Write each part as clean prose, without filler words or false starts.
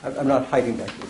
I'm not hiding back here.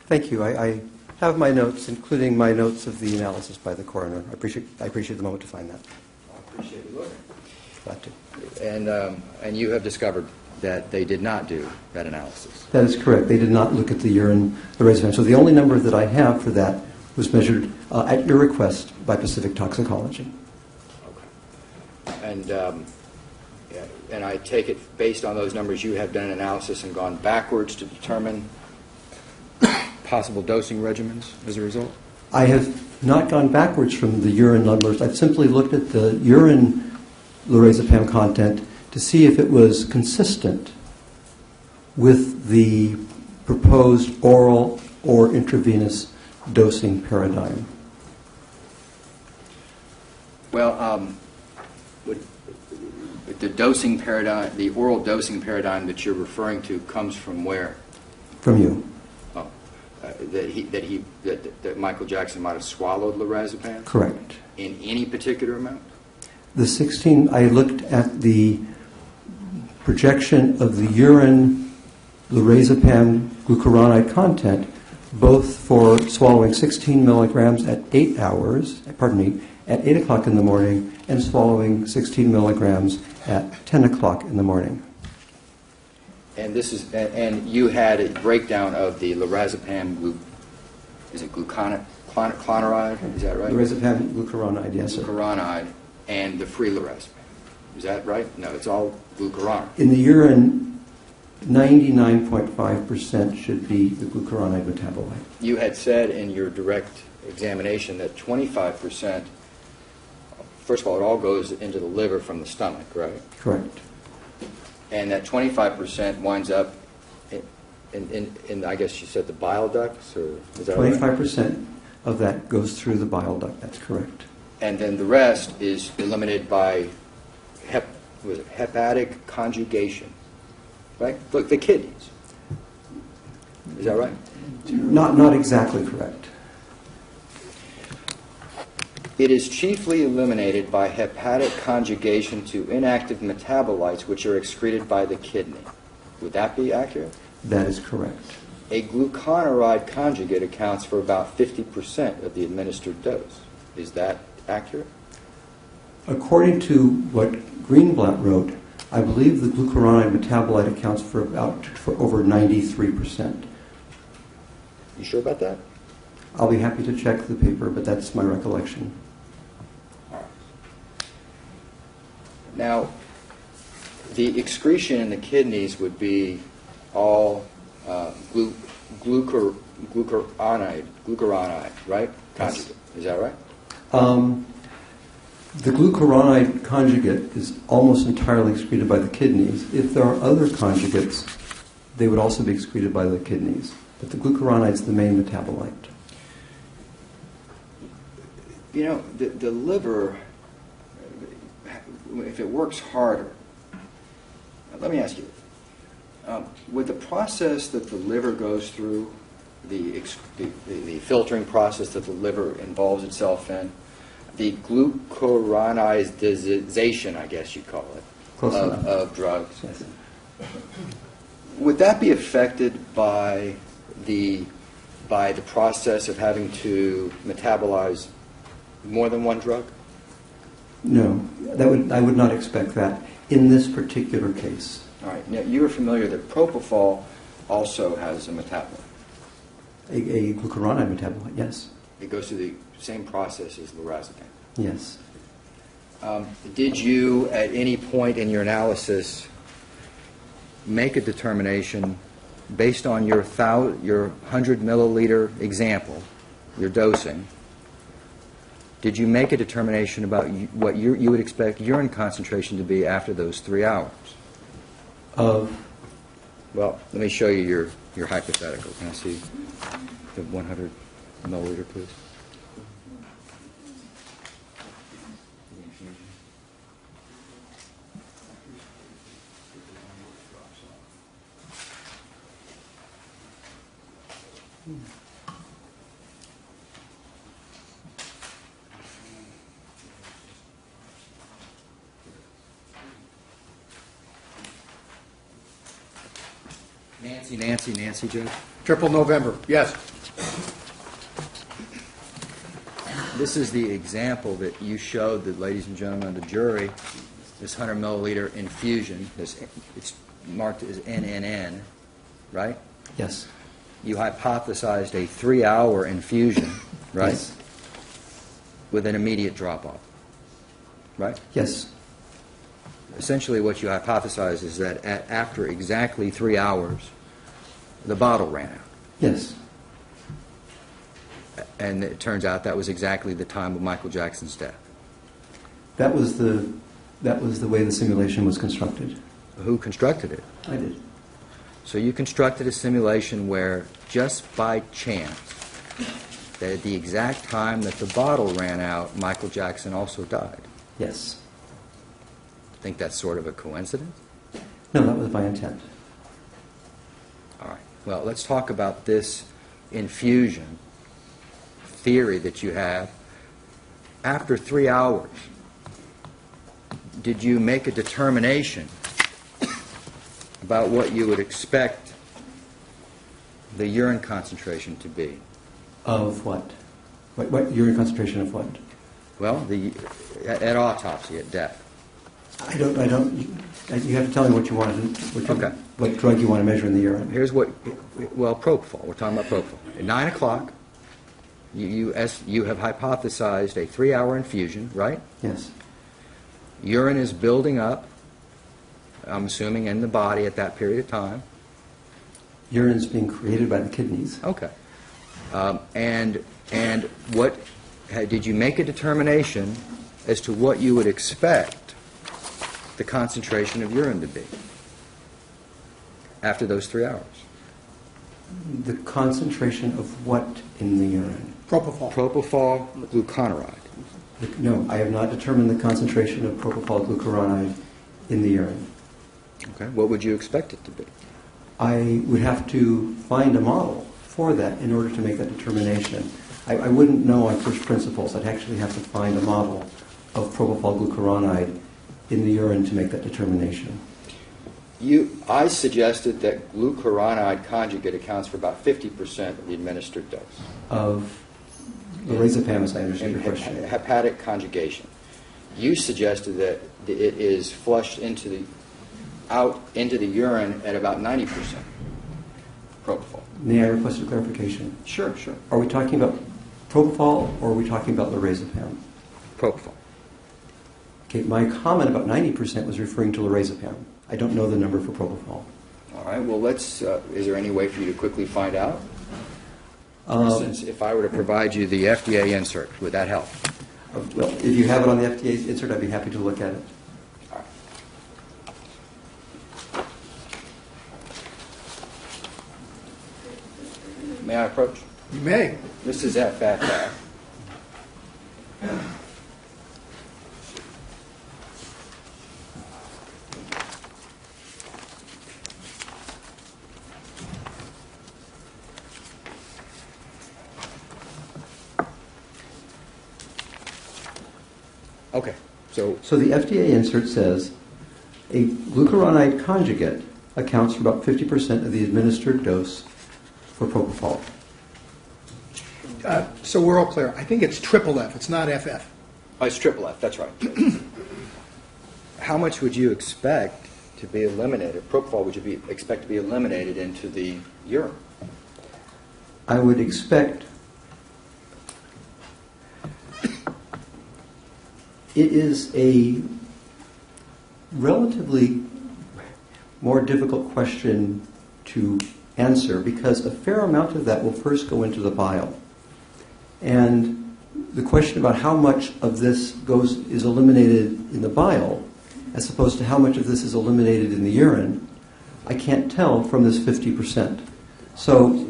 Thank you. I have my notes, including my notes of the analysis by the coroner. I appreciate the moment to find that. I appreciate it. Look. Glad to. And you have discovered that they did not do that analysis. That is correct. They did not look at the urine lorazepam. So the only number that I have for that was measured at your request by Pacific Toxicology. Okay. And I take it, based on those numbers, you have done an analysis and gone backwards to determine possible dosing regimens as a result? I have not gone backwards from the urine numbers. I've simply looked at the urine lorazepam content to see if it was consistent with the proposed oral or intravenous dosing paradigm. Well, the dosing paradigm, the oral dosing paradigm that you're referring to comes from where? From you. Oh, that Michael Jackson might have swallowed lorazepam? Correct. In any particular amount? The 16, I looked at the projection of the urine lorazepam glucuronide content, both for swallowing 16 milligrams at 8 hours, at 8 o'clock in the morning, and swallowing 16 milligrams at 10 o'clock in the morning. And you had a breakdown of the lorazepam, is it clonaride? Is that right? Lorazepam glucuronide, yes, sir. Glucuronide and the free lorazepam. Is that right? No, it's all glucuronide. In the urine, 99.5% should be the glucuronide metabolite. You had said in your direct examination that 25%, first of all, it all goes into the liver from the stomach, right? Correct. And that 25% winds up in I guess you said the bile ducts, or is that 25% right? of that goes through the bile duct. That's correct. And then the rest is eliminated by hepatic conjugation, right? Look, the kidneys. Is that right? Not exactly correct. It is chiefly eliminated by hepatic conjugation to inactive metabolites which are excreted by the kidney. Would that be accurate? That is correct. A glucuronide conjugate accounts for about 50% of the administered dose. Is that accurate? According to what Greenblatt wrote, I believe the glucuronide metabolite accounts for over 93%. You sure about that? I'll be happy to check the paper, but that's my recollection. Now, the excretion in the kidneys would be all glucuronide, right? Conjugate. Yes. Is that right? The glucuronide conjugate is almost entirely excreted by the kidneys. If there are other conjugates, they would also be excreted by the kidneys. But the glucuronide is the main metabolite. You know, the liver, if it works harder, let me ask you, with the process that the liver goes through, the filtering process that the liver involves itself in, the glucuronization, I guess you'd call it, of drugs, Yes. would that be affected by the process of having to metabolize more than one drug? No, I would not expect that in this particular case. All right. Now, you are familiar that propofol also has a metabolite. A glucuronide metabolite, yes. It goes through the same process as lorazepam. Yes. Did you, at any point in your analysis, make a determination based on your 100 milliliter example, your dosing, did you make a determination about what you would expect urine concentration to be after those 3 hours? Of Well, let me show you your hypothetical. Can I see the 100 milliliter, please? Nancy, Judge. Triple November, yes. This is the example that you showed the ladies and gentlemen of the jury, this 100 milliliter infusion, it's marked as NNN, right? yes, You hypothesized a 3-hour infusion, right? Yes. With an immediate drop-off, right? yes, Essentially what you hypothesized is that after exactly 3 hours, the bottle ran out. yes. And it turns out that was exactly the time of Michael Jackson's death. That was the way the simulation was constructed. Who constructed it? I did. So you constructed a simulation where just by chance, that at the exact time that the bottle ran out, Michael Jackson also died. Yes. Think that's sort of a coincidence? No, that was by intent. All right. Well, let's talk about this infusion theory that you have. After 3 hours, did you make a determination about what you would expect the urine concentration to be? Of what? What urine concentration of what? Well, at autopsy, at death. I don't. You have to tell me what you want. Okay. What drug you want to measure in the urine? Here's propofol. We're talking about propofol. At 9 o'clock, you have hypothesized a 3-hour infusion, right? Yes. Urine is building up, I'm assuming, in the body at that period of time. Urine is being created by the kidneys. Okay. And what did you make a determination as to what you would expect the concentration of urine to be after those 3 hours? The concentration of what in the urine? Propofol. Propofol gluconaride. No, I have not determined the concentration of propofol glucuronide in the urine. Okay. What would you expect it to be? I would have to find a model for that in order to make that determination. I wouldn't know on first principles. I'd actually have to find a model of propofol glucuronide in the urine to make that determination. I suggested that glucuronide conjugate accounts for about 50% of the administered dose. Of lorazepam, as I understand your question. Hepatic conjugation. You suggested that it is flushed out into the urine at about 90% propofol. May I request a clarification? Sure. Are we talking about propofol or are we talking about lorazepam? Propofol. Okay, my comment about 90% was referring to lorazepam. I don't know the number for propofol. All right. Well, is there any way for you to quickly find out? For instance, if I were to provide you the FDA insert, would that help? Well, if you have it on the FDA insert, I'd be happy to look at it. All right. May I approach? You may. This is FFF. Okay, so the FDA insert says a glucuronide conjugate accounts for about 50% of the administered dose for propofol. So we're all clear. I think it's triple F. It's not FF. oh, it's triple F. That's right. How much would you expect to be eliminated? Propofol would you expect to be eliminated into the urine? I would expect it is a relatively more difficult question to answer because a fair amount of that will first go into the bile. And the question about how much of this is eliminated in the bile, as opposed to how much of this is eliminated in the urine, I can't tell from this 50%. So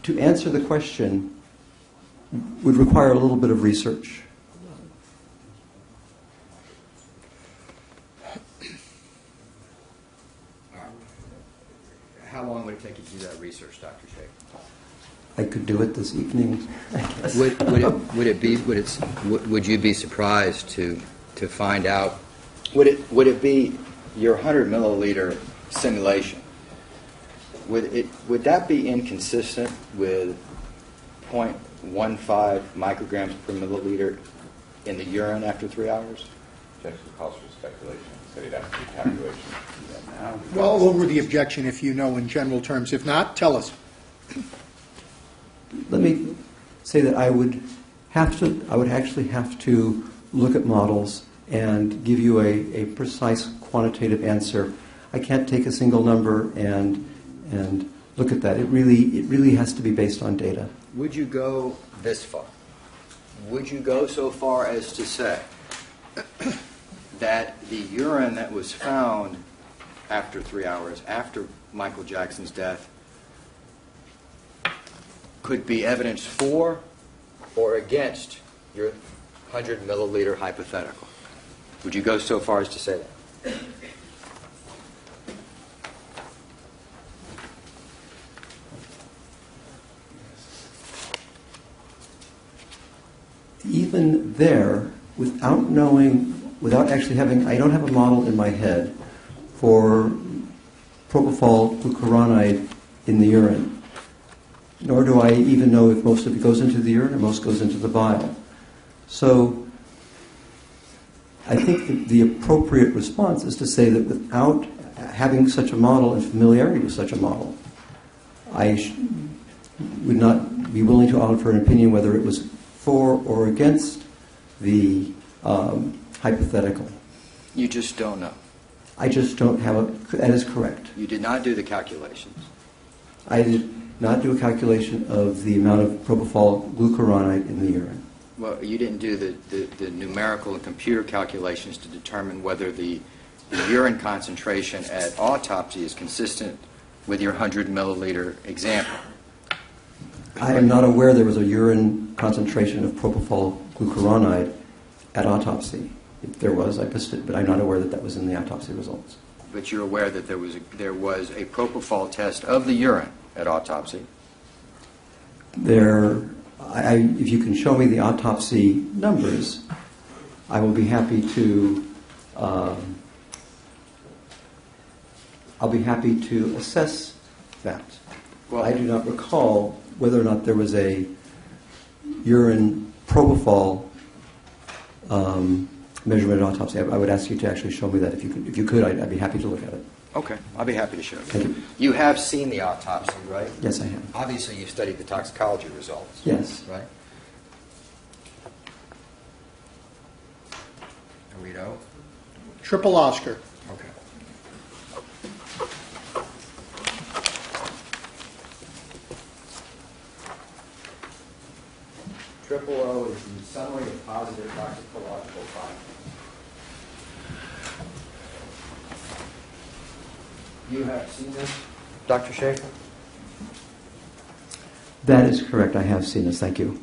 to answer the question would require a little bit of research. How long would it take you to do that research, Dr. Shafer? I could do it this evening, I guess. Would you be surprised to find out? Would it be your 100 milliliter simulation? Would that be inconsistent with 0.15 micrograms per milliliter in the urine after 3 hours? Objection calls for speculation. So you'd have to do calculations to do that now. Well, over the objection if you know in general terms. If not, tell us. Let me say that I would actually have to look at models and give you a precise quantitative answer. I can't take a single number and look at that. It really has to be based on data. Would you go this far? Would you go so far as to say that the urine that was found after 3 hours, after Michael Jackson's death, could be evidence for or against your 100 milliliter hypothetical? Would you go so far as to say that? Even there, without actually having, I don't have a model in my head for propofol glucuronide in the urine, nor do I even know if most of it goes into the urine or most goes into the bile. So I think the appropriate response is to say that without having such a model and familiarity with such a model, I would not be willing to offer an opinion whether it was for or against the hypothetical. You just don't know. I just don't have that is correct. You did not do the calculations. I did not do a calculation of the amount of propofol glucuronide in the urine. Well, you didn't do the numerical and computer calculations to determine whether the urine concentration at autopsy is consistent with your 100 milliliter example. I am not aware there was a urine concentration of propofol glucuronide at autopsy. If there was, I missed it, but I'm not aware that was in the autopsy results. But you're aware that there was a propofol test of the urine at autopsy? If you can show me the autopsy numbers, I will be happy to. I'll be happy to assess that. Well, I do not recall whether or not there was a urine propofol measurement at autopsy. I would ask you to actually show me that. If you could, I'd be happy to look at it. Okay, I'll be happy to show you. Thank you. You have seen the autopsy, right? Yes, I have. Obviously, you've studied the toxicology results. Yes. Right? Arito? Triple Oscar. Okay. Triple O is the summary of positive toxicological findings. You have seen this, Dr. Shafer? That is correct. I have seen this. Thank you.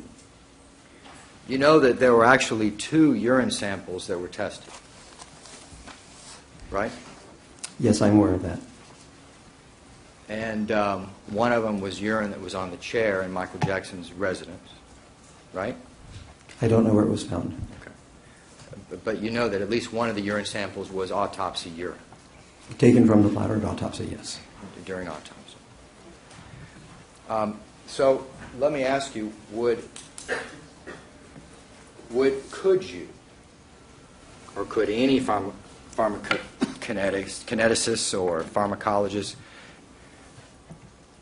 You know that there were actually 2 urine samples that were tested, right? Yes, I'm aware of that. And one of them was urine that was on the chair in Michael Jackson's residence, right? I don't know where it was found. Okay. But you know that at least one of the urine samples was autopsy urine. Taken from the bladder at autopsy, yes. During autopsy. So let me ask you, could you, or could any pharmacokineticist or pharmacologist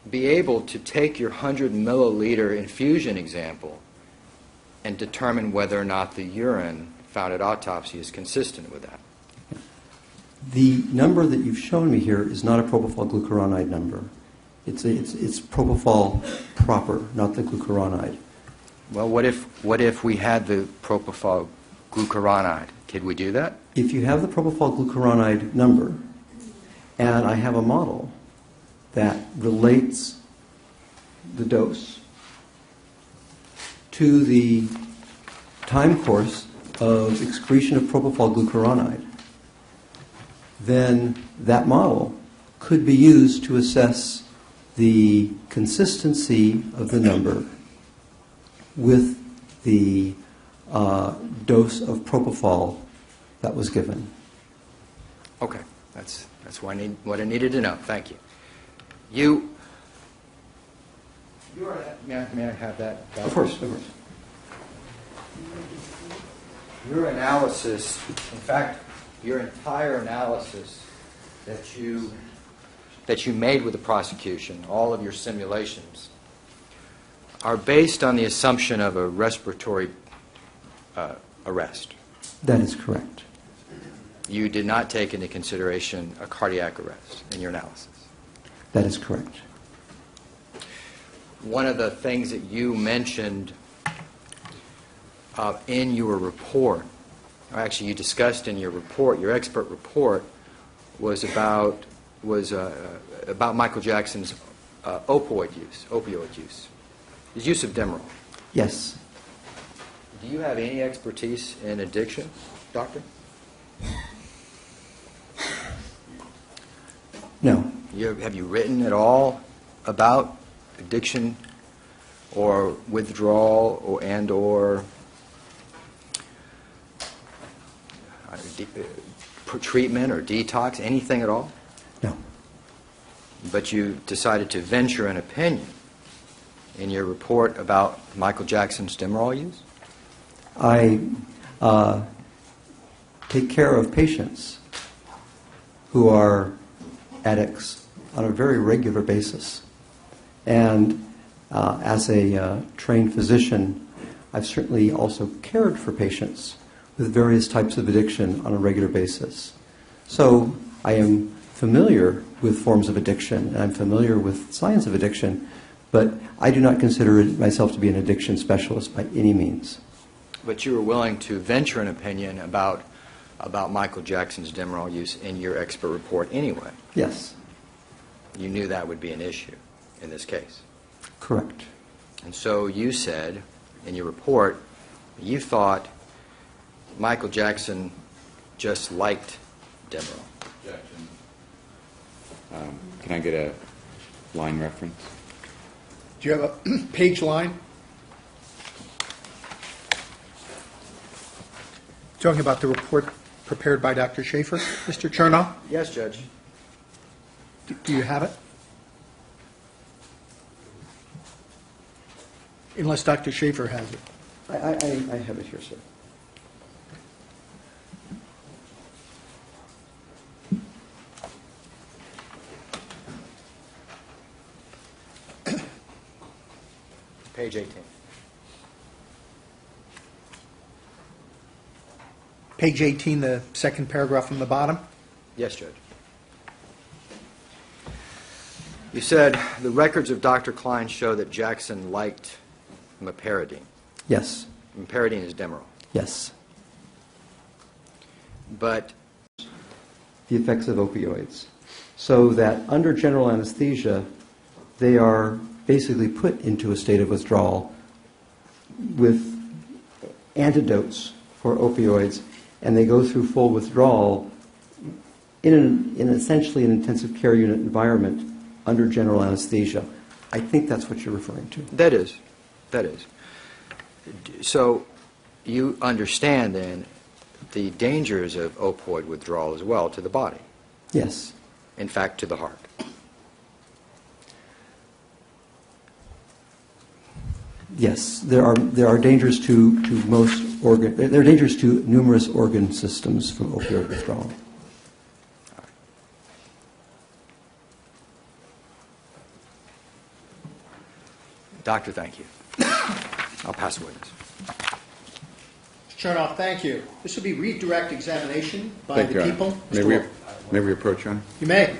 be able to take your 100 milliliter infusion example and determine whether or not the urine found at autopsy is consistent with that? The number that you've shown me here is not a propofol glucuronide number. It's propofol proper, not the glucuronide. Well, what if we had the propofol glucuronide? Could we do that? If you have the propofol glucuronide number, and I have a model that relates the dose to the time course of excretion of propofol glucuronide, then that model could be used to assess the consistency of the number with the dose of propofol that was given. Okay, that's what I needed to know. Thank you. May I have that? Of course. Your analysis, in fact, your entire analysis that you made with the prosecution, all of your simulations, are based on the assumption of a respiratory arrest. That is correct. You did not take into consideration a cardiac arrest in your analysis. That is correct. One of the things that you mentioned in your report, or actually you discussed in your report, your expert report, was about Michael Jackson's opioid use, his use of Demerol. Yes. Do you have any expertise in addiction, doctor? No. Have you written at all about addiction or withdrawal or treatment or detox, anything at all? No. But you decided to venture an opinion in your report about Michael Jackson's Demerol use? I take care of patients who are addicts on a very regular basis. And as a trained physician, I've certainly also cared for patients with various types of addiction on a regular basis. So I am familiar with forms of addiction, and I'm familiar with science of addiction, but I do not consider myself to be an addiction specialist by any means. But you were willing to venture an opinion about Michael Jackson's Demerol use in your expert report anyway. Yes. You knew that would be an issue in this case. Correct. And so you said in your report, you thought Michael Jackson just liked Demerol. Objection. Can I get a line reference? Do you have a page line? Talking about the report prepared by Dr. Shafer, Mr. Chernow? Yes, Judge. Do you have it? Unless Dr. Shafer has it. I have it here, sir. Page 18. Page 18, the second paragraph from the bottom. Yes, Judge. You said the records of Dr. Klein show that Jackson liked meperidine. Yes. Meperidine is Demerol. Yes. But The effects of opioids. So that under general anesthesia, they are basically put into a state of withdrawal with antidotes for opioids, and they go through full withdrawal in essentially an intensive care unit environment under general anesthesia. I think that's what you're referring to. that is. So you understand then the dangers of opioid withdrawal as well to the body. Yes. In fact, to the heart. Yes, there are dangers to most organ. There are dangers to numerous organ systems from opioid withdrawal. Doctor, thank you. I'll pass the witness. Chernow, thank you. This will be redirect examination by Thank the you, Your people. Honor. May we approach, Your Honor? You may.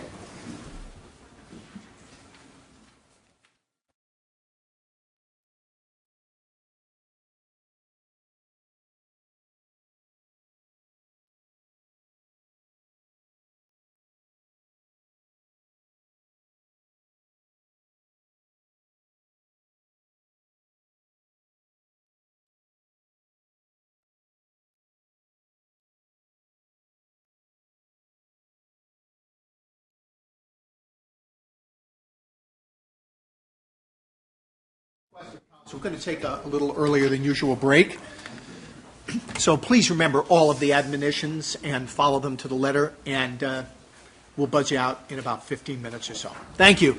So we're going to take a little earlier than usual break. So please remember all of the admonitions and follow them to the letter, and we'll buzz you out in about 15 minutes or so. Thank you.